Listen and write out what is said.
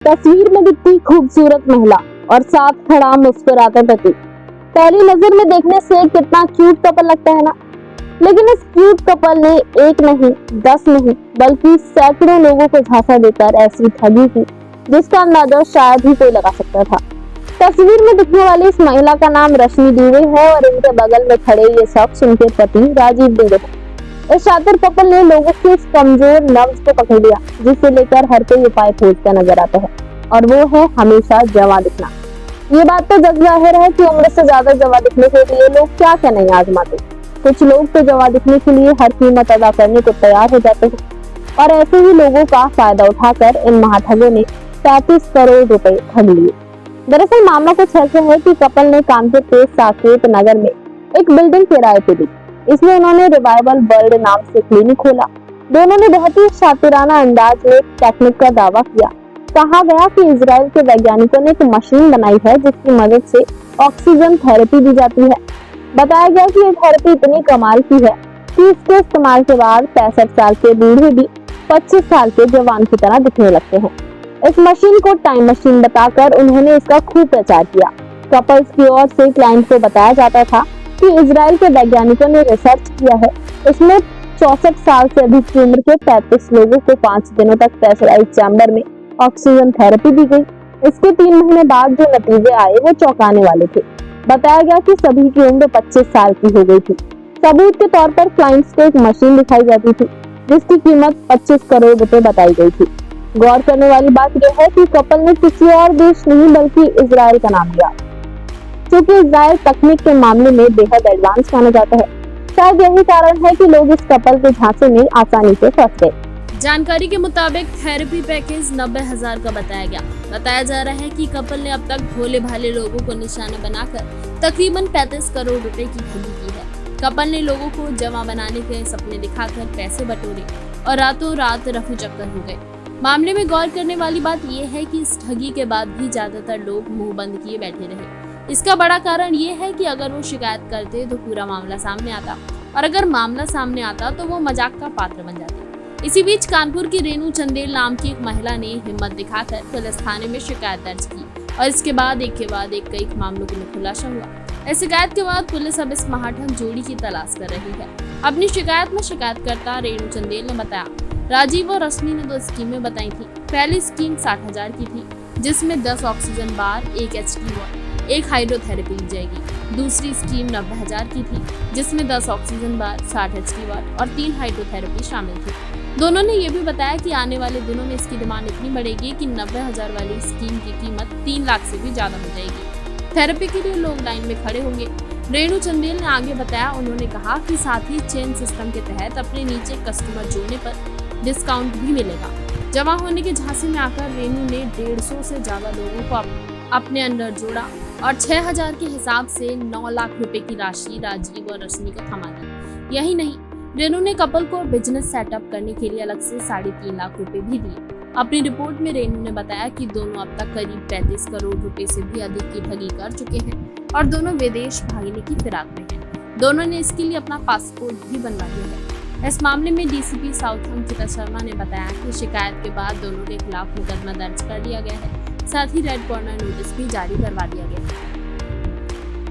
तस्वीर में दिखती खूबसूरत महिला और साथ खड़ा मुस्कुराता पति पहली नजर में देखने से कितना क्यूट कपल लगता है ना। लेकिन इस क्यूट कपल ने एक नहीं, 10 नहीं, बल्कि सैकड़ों लोगों को झांसा देकर ऐसी ठगी की जिसका अंदाजा शायद ही कोई लगा सकता था। तस्वीर में दिखने वाली इस महिला का नाम रश्मि दुबे है और इनके बगल में खड़े ये शख्स उनके पति राजीव दुबे है। इस शातिर कपल ने लोगों के इस कमजोर नब्ज को पकड़ लिया जिसे लेकर हर कोई उपाय खोजता नजर आता है, और वो है हमेशा जवां दिखना। ये बात तो जग जाहिर है कि उम्र से ज्यादा जवां दिखने के लिए लोग क्या क्या नहीं आजमाते। कुछ लोग तो जवां दिखने के लिए हर कीमत अदा करने को तैयार हो जाते हैं, और ऐसे ही लोगों का फायदा उठाकर इन महाठगों ने 35 करोड़ रुपए ठग लिए। दरअसल मामला कुछ ऐसा है कि कपल ने कानपुर के साकेत नगर में एक बिल्डिंग किराए पे दी। इसमें उन्होंने रिवाइवल वर्ल्ड नाम से क्लिनिक खोला। दोनों ने बहुत ही शातिराना अंदाज में टेक्निक का दावा किया। कहा गया कि इजराइल के वैज्ञानिकों ने एक मशीन बनाई है जिसकी मदद से ऑक्सीजन थेरेपी दी जाती है। बताया गया कि ये थेरेपी इतनी कमाल की है कि इसके इस्तेमाल के बाद 65 साल के बूढ़े भी 25 साल के जवान की तरह दिखने लगते हैं। इस मशीन को टाइम मशीन बताकर उन्होंने इसका खूब प्रचार किया। कपल्स की ओर से क्लाइंट को बताया जाता था कि इजराइल के वैज्ञानिकों ने रिसर्च किया है। इसमें 64 साल से अधिक की उम्र के 35 लोगों को 5 दिनों तक प्रेशराइज्ड चैम्बर में ऑक्सीजन थेरेपी दी गई। इसके 3 महीने बाद जो नतीजे आए वो चौंकाने वाले थे। बताया गया कि सभी की उम्र 25 साल की हो गई थी। सबूत के तौर पर क्लाइंट्स को एक मशीन दिखाई जाती थी जिसकी कीमत 25 करोड़ रुपए बताई गई थी। गौर करने वाली बात यह है कि कपल ने किसी और देश नहीं बल्कि इजराइल का नाम लिया, क्योंकि इजराइल तकनीक के मामले में बेहद एडवांस माना जाता है। शायद यही कारण है कि लोग इस कपल के झांसे में आसानी से फंस गए। जानकारी के मुताबिक थेरेपी पैकेज 90,000 का बताया गया। बताया जा रहा है कि कपल ने अब तक भोले भाले लोगों को निशाना बनाकर तकरीबन 35 करोड़ रुपए की ठगी की है। कपल ने लोगों को जमा बनाने के सपने दिखाकर पैसे बटोरे और रातों रात रफू चक्कर हो गए। मामले में गौर करने वाली बात यह है कि इस ठगी के बाद भी ज्यादातर लोग मुंह बंद किए बैठे रहे। इसका बड़ा कारण ये है कि अगर वो शिकायत करते तो पूरा मामला सामने आता, और अगर मामला सामने आता तो वो मजाक का पात्र बन जाते। इसी बीच कानपुर की रेणु चंदेल नाम की एक महिला ने हिम्मत दिखाकर पुलिस थाने में शिकायत दर्ज की, और इसके बाद एक के बाद एक कई मामलों में खुलासा हुआ। इस शिकायत के बाद पुलिस अब इस महाठग जोड़ी की तलाश कर रही है। अपनी शिकायत में शिकायतकर्ता रेणु चंदेल ने बताया, राजीव और रश्मि ने 2 स्कीमें बताई थी। पहली स्कीम 60,000 की थी जिसमें 10 ऑक्सीजन बार, 1 HT वाट, 1 हाइड्रोथेरेपी दी जाएगी। दूसरी स्कीम 90,000 की थी जिसमें 10 ऑक्सीजन बार, 60 HT वाट और 3 हाइड्रोथेरेपी शामिल थी। दोनों ने ये भी बताया कि आने वाले दिनों में इसकी डिमांड इतनी बढ़ेगी कि 90,000 वाली स्कीम की कीमत 3 लाख से भी ज्यादा हो जाएगी। थेरेपी के लिए लोग लाइन में खड़े होंगे। रेणु चंदेल ने आगे बताया, उन्होंने कहा कि साथ ही चेन सिस्टम के तहत अपने नीचे कस्टमर जोड़ने पर डिस्काउंट भी मिलेगा। जमा होने के झांसे में आकर रेणु ने 150 से ज्यादा लोगों को अपने अंडर जोड़ा और 6,000 के हिसाब से 9 लाख रुपए की राशि राजीव और रश्मि को थमा दी। यही नहीं, रेणु ने कपल को बिजनेस सेटअप करने के लिए अलग से 3.5 लाख रुपए भी दिए। अपनी रिपोर्ट में रेणु ने बताया कि दोनों अब तक करीब 35 करोड़ रुपए से भी अधिक की ठगी कर चुके हैं और दोनों विदेश भागने की फिराक में हैं। दोनों ने इसके लिए अपना पासपोर्ट भी बनवा लिया है। इस मामले में डीसीपी साउथ अंकिता शर्मा ने बताया कि शिकायत के बाद दोनों के खिलाफ मुकदमा दर्ज कर लिया गया है। साथ ही रेड कॉर्नर नोटिस भी जारी करवा दिया गया है।